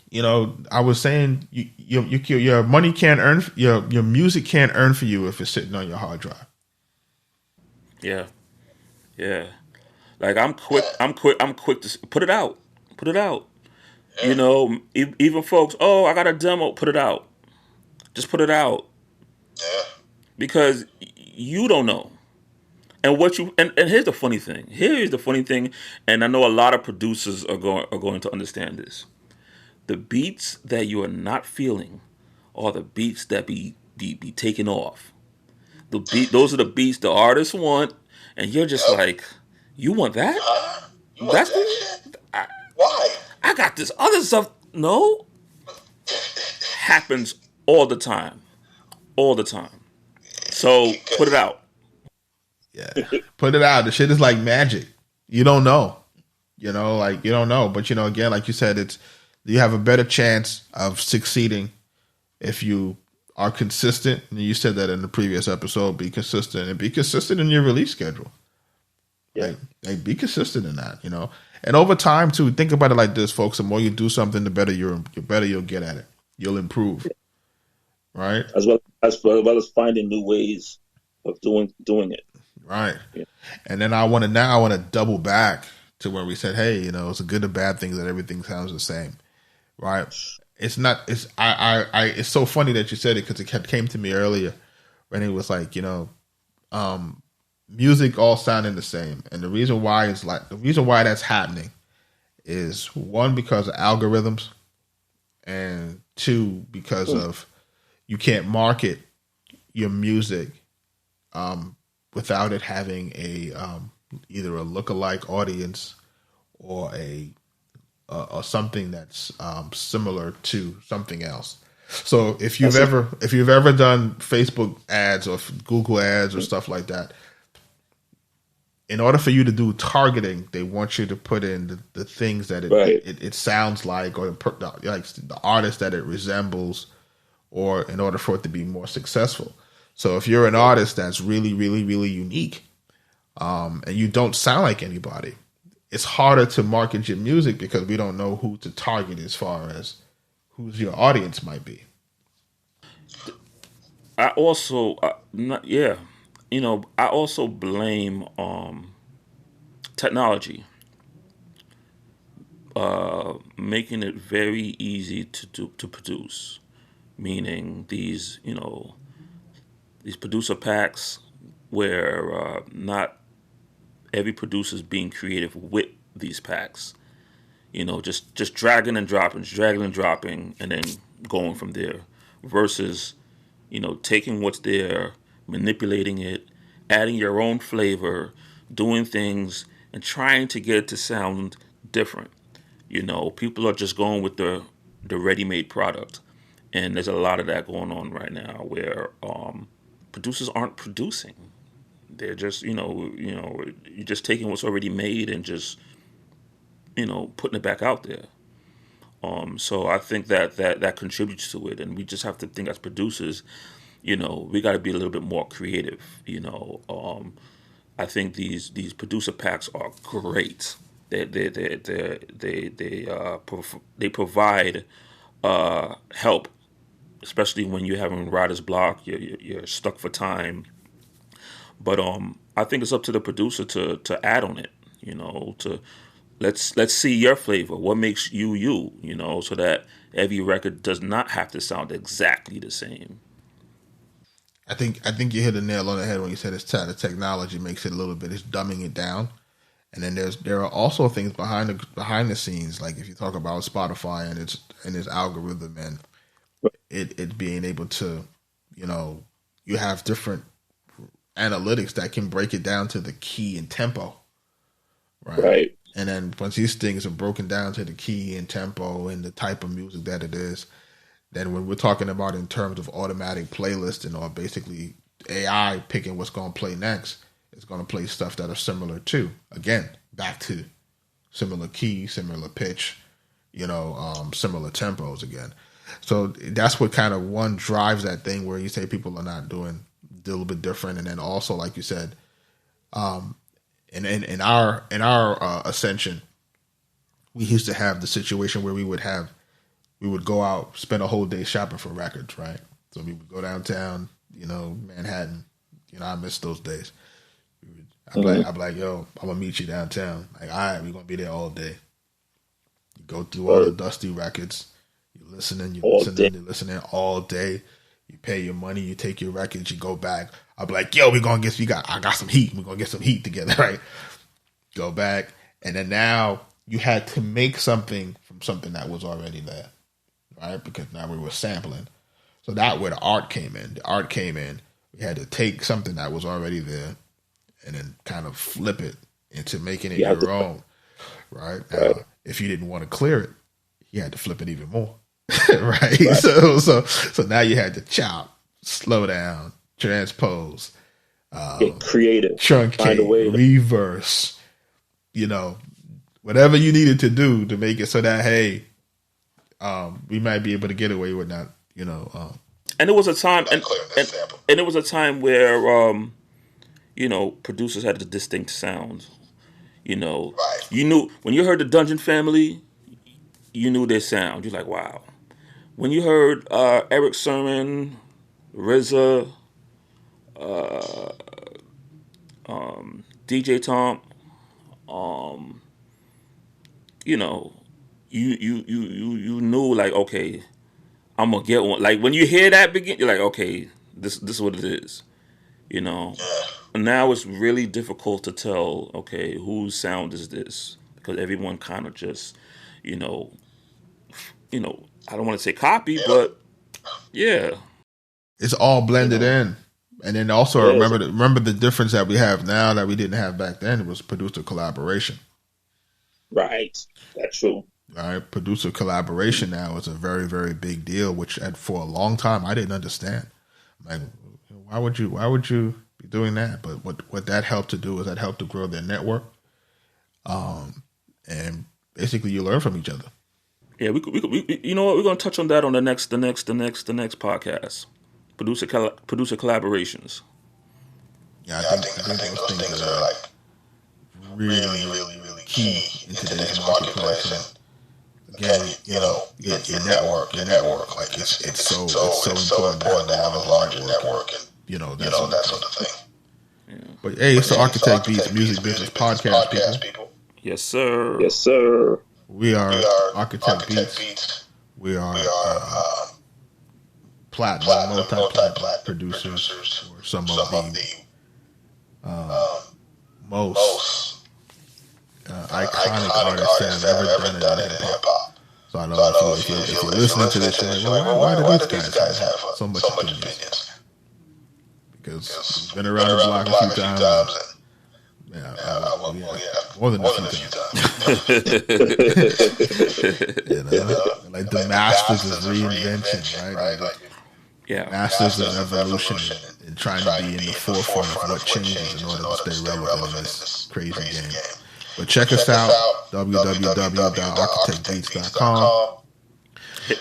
you know, I was saying your money can't earn, your music can't earn for you if it's sitting on your hard drive. Yeah. Like I'm quick to put it out. You know, even folks, oh, I got a demo, put it out. Just put it out. Yeah. Because you don't know. And here's the funny thing. And I know a lot of producers are going to understand this. The beats that you are not feeling are the beats that be taken off. Those are the beats the artists want, and you're just like, you want that? You want that? Why? I got this other stuff. No, happens all the time. So put it out. Yeah, put it out. The shit is like magic. You don't know, you know, like you don't know. But you know, again, like you said, you have a better chance of succeeding if you are consistent. And you said that in the previous episode. Be consistent and be consistent in your release schedule. Yeah, like be consistent in that. You know, and over time too. Think about it like this, folks. The more you do something, the better you'll get at it. You'll improve, right? As well as finding new ways of doing it. Right. Yeah. And then I want to double back to where we said, hey, you know, it's a good and bad thing that everything sounds the same. Right. It's not, it's so funny that you said it because it came to me earlier when it was like, you know, music all sounding the same. And the reason why that's happening is one, because of algorithms, and two, because of you can't market your music, without it having a either a lookalike audience or or something that's similar to something else. So if you've ever done Facebook ads or Google ads or stuff like that, in order for you to do targeting, they want you to put in the things that it sounds like, or like the artist that it resembles, or in order for it to be more successful. So if you're an artist that's really, really, really unique, and you don't sound like anybody, it's harder to market your music because we don't know who to target as far as who's your audience might be. I also, I also blame technology, making it very easy to produce, meaning these producer packs where not every producer's being creative with these packs. Just dragging and dropping, and then going from there. Versus, taking what's there, manipulating it, adding your own flavor, doing things, and trying to get it to sound different. People are just going with the ready-made product, and there's a lot of that going on right now where producers aren't producing. They're just, you're just taking what's already made and just, putting it back out there. So I think that contributes to it, and we just have to think as producers, we got to be a little bit more creative. I think these producer packs are great. They provide help, especially when you're having writer's block, you're stuck for time. But I think it's up to the producer to add on it, to let's see your flavor, what makes you, so that every record does not have to sound exactly the same. I think you hit a nail on the head when you said the technology makes it a little bit, it's dumbing it down. And then there are also things behind the scenes, like if you talk about Spotify and its algorithm and it being able to, you have different analytics that can break it down to the key and tempo, right? And then once these things are broken down to the key and tempo and the type of music that it is, then when we're talking about in terms of automatic playlisting or basically AI picking what's going to play next, it's going to play stuff that are similar to, again, back to similar key, similar pitch, similar tempos again. So that's what kind of one drives that thing where you say people are not doing a little bit different. And then also, like you said, in our ascension, we used to have the situation where we would go out, spend a whole day shopping for records, right? So we would go downtown, Manhattan. I miss those days. I'd be like, yo, I'm gonna meet you downtown. Like, all right, we're gonna be there all day. You go through all the dusty records. You're listening all day. You pay your money, you take your records, you go back. I'll be like, yo, I got some heat. We're gonna get some heat together, right? Go back. And then now you had to make something from something that was already there, right? Because now we were sampling. So that's where the art came in. The art came in. We had to take something that was already there and then kind of flip it into making it your own, right? If you didn't want to clear it, you had to flip it even more. Right? So now you had to chop, slow down, transpose, get creative, truncate, find a way reverse, whatever you needed to do to make it so that, hey, we might be able to get away with not, and there was a time, and there was a time where, producers had a distinct sound. You knew when you heard the Dungeon Family, you knew their sound. You're like, wow. When you heard Eric Sermon, RZA, DJ Tom, you knew, like, okay, I'm gonna get one. Like when you hear that begin, you're like, okay, this is what it is. Now it's really difficult to tell, okay, whose sound is this? Because everyone kind of just, I don't want to say copy, but yeah. It's all blended in. And then also remember the difference that we have now that we didn't have back then. It was producer collaboration. Right. That's true. All right. Producer collaboration now is a very, very big deal, which for a long time I didn't understand. Like, why would you be doing that? But what that helped to do is that helped to grow their network. And basically you learn from each other. Yeah, we you know what? We're gonna touch on that on the next podcast. Producer collaborations. Yeah, I think those things are like really, really, really key in today's marketplace. And again, your network, like it's so important to have a larger network, and that sort of thing. Yeah. But hey, it's the Arkatech Beatz Music Business Podcast, people. Yes, sir. Yes, sir. We are Arkatech Beatz. We are platinum, multi-platinum producers for some of the most iconic artists that have ever done it in hip hop. So I know if you're listening to this, you're like, well, why do these guys have so much opinions? Because we've been around the block a few times. More than a few times. Like the masters of reinvention, right? Like, masters of evolution and trying to be in the forefront of what changes in order to stay relevant in this crazy game. But check us out, www.arkatechbeatz.com.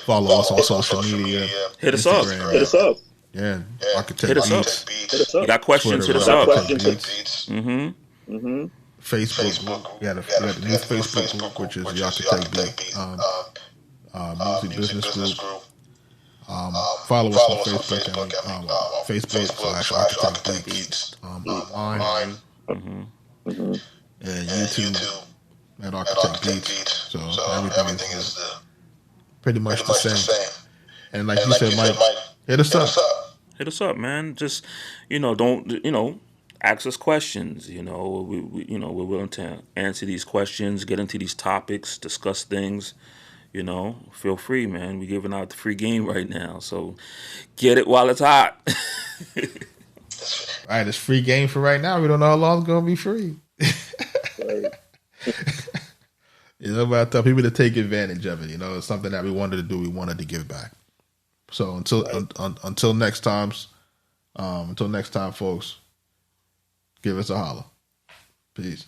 Follow us on social media. Hit us up. Hit us up. Yeah, Arkatech Hit us up. Beatz. Hit us up. You got questions? Hit us up. Facebook. We got the new Facebook group, which is the Arkatech Beatz music business group. Follow us on Facebook and Facebook/Arkatech Beatz online. And YouTube at Arkatech Beatz. So everything is pretty much the same. And like you said, Mike, hit us up. Hit us up, man. Just, don't, ask us questions. We're willing to answer these questions, get into these topics, discuss things. Feel free, man. We're giving out the free game right now, so get it while it's hot. All right, it's free game for right now. We don't know how long it's gonna be free. But I tell people to take advantage of it. It's something that we wanted to do. We wanted to give back. So until next time, folks, give us a holler. Peace.